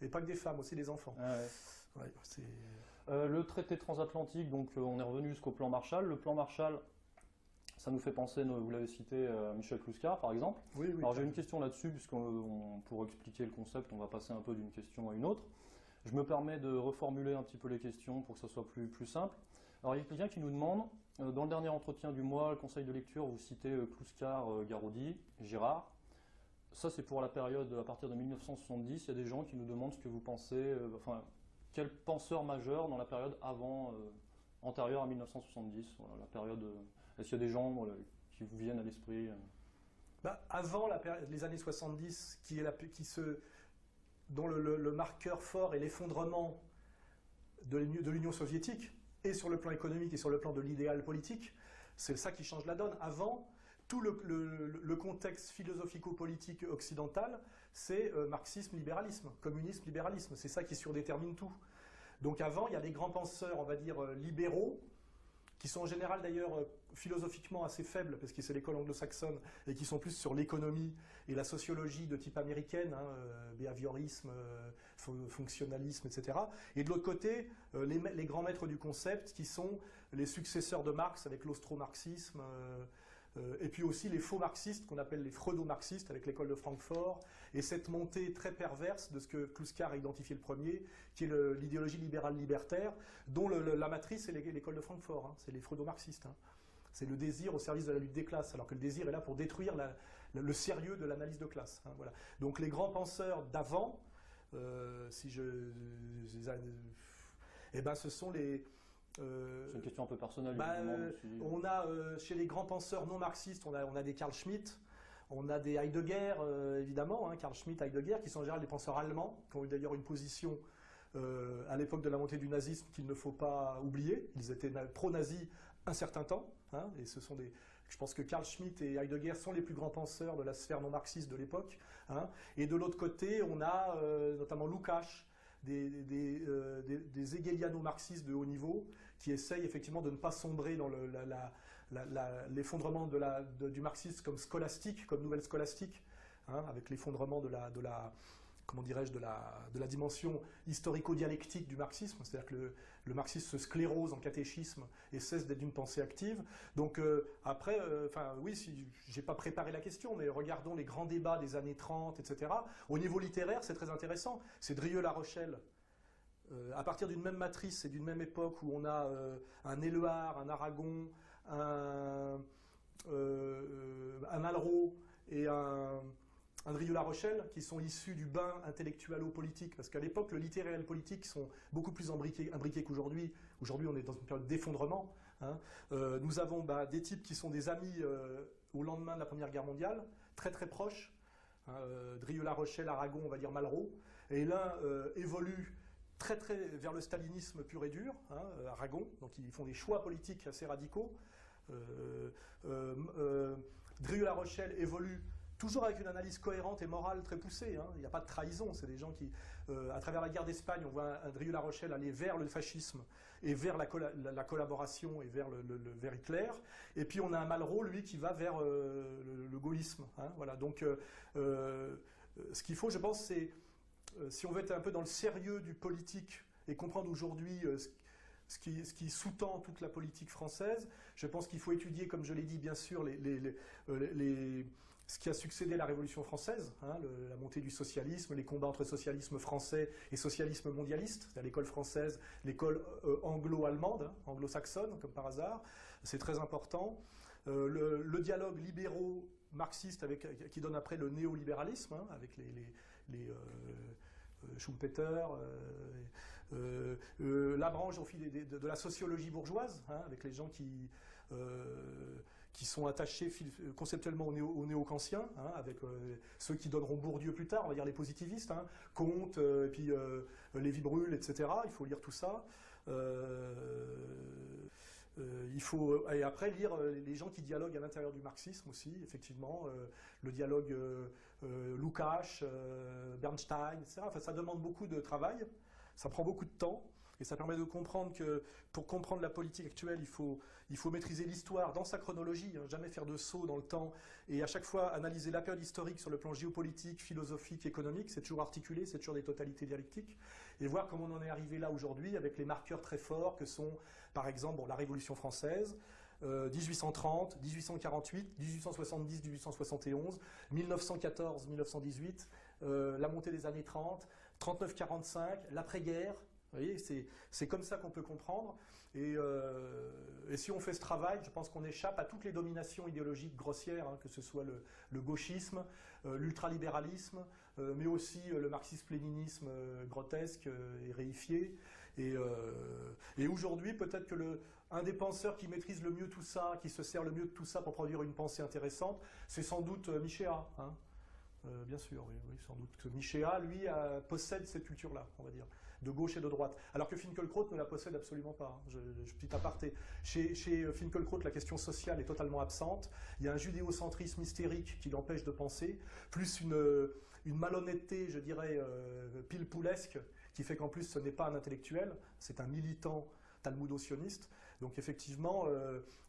et pas que des femmes, aussi des enfants. Ah ouais. Ouais, c'est... Le traité transatlantique, donc on est revenu jusqu'au plan Marshall. Le plan Marshall, ça nous fait penser, vous l'avez cité, Michel Clouscar par exemple. Oui, oui, Alors j'ai une question là-dessus, pour expliquer le concept, on va passer un peu d'une question à une autre. Je me permets de reformuler un petit peu les questions pour que ça soit plus simple. Alors il y a quelqu'un qui nous demande, dans le dernier entretien du mois, le conseil de lecture, vous citez Clouscar, Garaudy, Girard. Ça c'est pour la période à partir de 1970, il y a des gens qui nous demandent ce que vous pensez, enfin, quel penseur majeur dans la période antérieure à 1970, voilà, la période. Est-ce qu'il y a des gens qui vous viennent à l'esprit Avant les années 70, dont le marqueur fort est l'effondrement de l'Union soviétique, et sur le plan économique et sur le plan de l'idéal politique, c'est ça qui change la donne. Avant, tout le contexte philosophico-politique occidental, c'est marxisme-libéralisme, communisme-libéralisme, c'est ça qui surdétermine tout. Donc avant, il y a des grands penseurs, on va dire, libéraux, qui sont en général d'ailleurs philosophiquement assez faibles, parce que c'est l'école anglo-saxonne, et qui sont plus sur l'économie et la sociologie de type américaine, behaviorisme, fonctionnalisme, etc. Et de l'autre côté, les grands maîtres du concept, qui sont les successeurs de Marx avec l'austro-marxisme, et puis aussi les faux marxistes, qu'on appelle les freudo-marxistes, avec l'école de Francfort, et cette montée très perverse de ce que Clouscar a identifié le premier, qui est l'idéologie libérale libertaire, dont la matrice est l'école de Francfort, hein, c'est les freudo-marxistes. Hein. C'est le désir au service de la lutte des classes, alors que le désir est là pour détruire le sérieux de l'analyse de classe. Hein, voilà. Donc les grands penseurs d'avant, ce sont les... c'est une question un peu personnelle. On a chez les grands penseurs non marxistes, on a des Carl Schmitt, on a des Heidegger, évidemment, hein, Carl Schmitt, Heidegger, qui sont en général des penseurs allemands, qui ont eu d'ailleurs une position à l'époque de la montée du nazisme qu'il ne faut pas oublier. Ils étaient pro-nazis un certain temps, hein, et je pense que Carl Schmitt et Heidegger sont les plus grands penseurs de la sphère non marxiste de l'époque. Hein. Et de l'autre côté, on a notamment Lukács, des hegeliano-marxistes de haut niveau qui essayent effectivement de ne pas sombrer dans l'effondrement du marxisme comme scolastique, comme nouvelle scolastique, hein, avec l'effondrement comment dirais-je, de la dimension historico-dialectique du marxisme, c'est-à-dire que le marxisme se sclérose en catéchisme et cesse d'être d'une pensée active. Donc après, oui, si j'ai pas préparé la question, mais regardons les grands débats des années 30, etc. Au niveau littéraire, c'est très intéressant. C'est Drieux-La Rochelle. À partir d'une même matrice et d'une même époque où on a un Éluard, un Aragon, un Malraux et un Drieux-La Rochelle, qui sont issus du bain intellectualo-politique, parce qu'à l'époque, le littéraire et le politique sont beaucoup plus imbriqués qu'aujourd'hui. Aujourd'hui, on est dans une période d'effondrement. Hein. Nous avons des types qui sont des amis au lendemain de la Première Guerre mondiale, très très proches. Hein, Drieux-La Rochelle, Aragon, on va dire Malraux. Et l'un évolue très très vers le stalinisme pur et dur, hein, Aragon, donc ils font des choix politiques assez radicaux. Drieux-La Rochelle évolue toujours avec une analyse cohérente et morale très poussée. Hein. Il n'y a pas de trahison. C'est des gens qui, à travers la guerre d'Espagne, on voit un Drieux-La Rochelle aller vers le fascisme et vers la collaboration et vers Hitler. Et puis on a un Malraux, lui, qui va vers le gaullisme. Hein. Voilà. Donc, ce qu'il faut, je pense, c'est, si on veut être un peu dans le sérieux du politique et comprendre aujourd'hui ce qui sous-tend toute la politique française, je pense qu'il faut étudier, comme je l'ai dit, bien sûr, ce qui a succédé à la Révolution française, hein, la montée du socialisme, les combats entre socialisme français et socialisme mondialiste, c'est-à-dire l'école française, l'école anglo-allemande, hein, anglo-saxonne, comme par hasard, c'est très important. Le dialogue libéraux-marxiste qui donne après le néolibéralisme, hein, avec les Schumpeter, la branche au fil de la sociologie bourgeoise, hein, avec les gens qui sont attachés conceptuellement aux néo-kantiens, hein, avec ceux qui donneront Bourdieu plus tard, on va dire les positivistes, hein, Comte, et puis Lévi-Brühl, etc. Il faut lire tout ça. Il faut, et après, lire les gens qui dialoguent à l'intérieur du marxisme aussi, effectivement, le dialogue Lukács, Bernstein, etc. Enfin, ça demande beaucoup de travail. Ça prend beaucoup de temps. Et ça permet de comprendre que pour comprendre la politique actuelle, il faut maîtriser l'histoire dans sa chronologie, hein, jamais faire de saut dans le temps, et à chaque fois analyser la période historique sur le plan géopolitique, philosophique, économique, c'est toujours articulé, c'est toujours des totalités dialectiques, et voir comment on en est arrivé là aujourd'hui avec les marqueurs très forts que sont, par exemple, la Révolution française, 1830, 1848, 1870, 1871, 1914, 1918, la montée des années 30, 39-45, l'après-guerre. Vous voyez, c'est comme ça qu'on peut comprendre. Et si on fait ce travail, je pense qu'on échappe à toutes les dominations idéologiques grossières, hein, que ce soit le gauchisme, l'ultralibéralisme, mais aussi le marxisme-léninisme grotesque et réifié. Et aujourd'hui, peut-être que un des penseurs qui maîtrise le mieux tout ça, qui se sert le mieux de tout ça pour produire une pensée intéressante, c'est sans doute Michéa. Hein. Bien sûr, oui, sans doute que Michéa, lui, possède cette culture-là, on va dire, de gauche et de droite. Alors que Finkielkraut ne la possède absolument pas. Hein. Petit aparté. Chez Finkielkraut, la question sociale est totalement absente. Il y a un judéocentrisme hystérique qui l'empêche de penser, plus une malhonnêteté, je dirais, pile-poulesque, qui fait qu'en plus, ce n'est pas un intellectuel, c'est un militant talmudo-sioniste. Donc effectivement,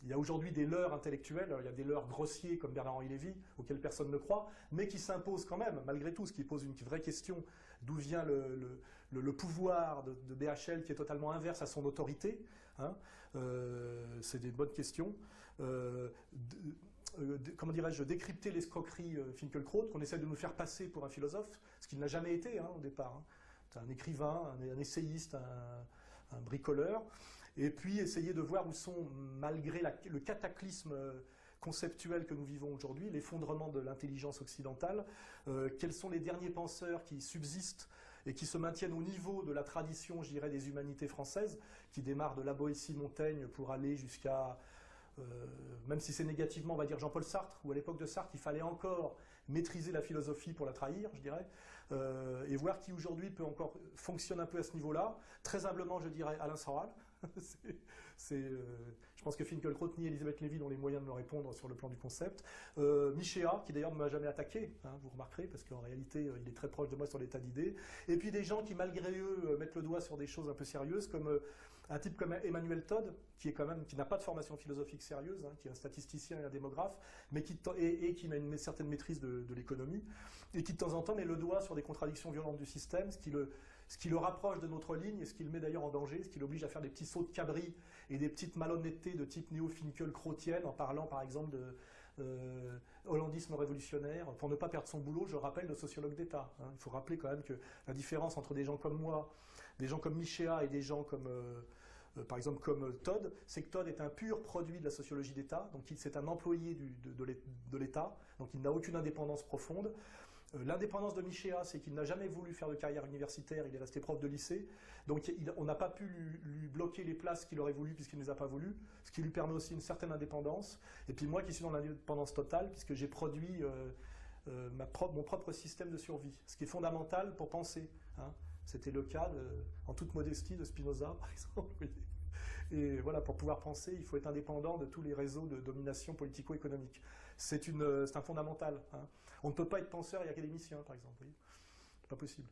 il y a aujourd'hui des leurres intellectuels, il y a des leurres grossiers comme Bernard-Henri Lévy, auxquels personne ne croit, mais qui s'imposent quand même, malgré tout, ce qui pose une vraie question, d'où vient le pouvoir de BHL qui est totalement inverse à son autorité. Hein. C'est des bonnes questions. Comment dirais-je, décrypter l'escroquerie Finkielkraut, qu'on essaie de nous faire passer pour un philosophe, ce qu'il n'a jamais été hein, au départ. Hein. C'est un écrivain, un essayiste, un bricoleur. Et puis essayer de voir où sont, malgré le cataclysme conceptuel que nous vivons aujourd'hui, l'effondrement de l'intelligence occidentale, quels sont les derniers penseurs qui subsistent et qui se maintiennent au niveau de la tradition, je dirais, des humanités françaises, qui démarrent de la Boétie, Montaigne, pour aller jusqu'à, même si c'est négativement, on va dire Jean-Paul Sartre, où à l'époque de Sartre, il fallait encore maîtriser la philosophie pour la trahir, je dirais, et voir qui aujourd'hui peut encore fonctionne un peu à ce niveau-là. Très humblement, je dirais Alain Soral. Je pense que Finkielkraut ni Elisabeth Lévy n'ont les moyens de me répondre sur le plan du concept. Michéa, qui d'ailleurs ne m'a jamais attaqué, hein, vous remarquerez, parce qu'en réalité, il est très proche de moi sur l'état d'idées. Et puis des gens qui, malgré eux, mettent le doigt sur des choses un peu sérieuses, comme un type comme Emmanuel Todd, qui n'a pas de formation philosophique sérieuse, hein, qui est un statisticien et un démographe, mais qui a une certaine maîtrise de l'économie, et qui de temps en temps met le doigt sur des contradictions violentes du système, ce qui le rapproche de notre ligne et ce qui le met d'ailleurs en danger, ce qui l'oblige à faire des petits sauts de cabri et des petites malhonnêtetés de type néo-Finkielkrautienne en parlant par exemple de hollandisme révolutionnaire, pour ne pas perdre son boulot, je rappelle, de sociologue d'État. Hein. Il faut rappeler quand même que la différence entre des gens comme moi, des gens comme Michéa et des gens comme, par exemple, comme Todd, c'est que Todd est un pur produit de la sociologie d'État, donc c'est un employé de l'État, donc il n'a aucune indépendance profonde. L'indépendance de Michéa, c'est qu'il n'a jamais voulu faire de carrière universitaire, il est resté prof de lycée, donc on n'a pas pu lui bloquer les places qu'il aurait voulu puisqu'il ne les a pas voulu, ce qui lui permet aussi une certaine indépendance. Et puis moi qui suis dans l'indépendance totale, puisque j'ai produit mon propre système de survie, ce qui est fondamental pour penser. Hein. C'était le cas, en toute modestie, de Spinoza, par exemple. Et voilà, pour pouvoir penser, il faut être indépendant de tous les réseaux de domination politico-économique. C'est un fondamental. Hein. On ne peut pas être penseur et académicien, par exemple. C'est pas possible.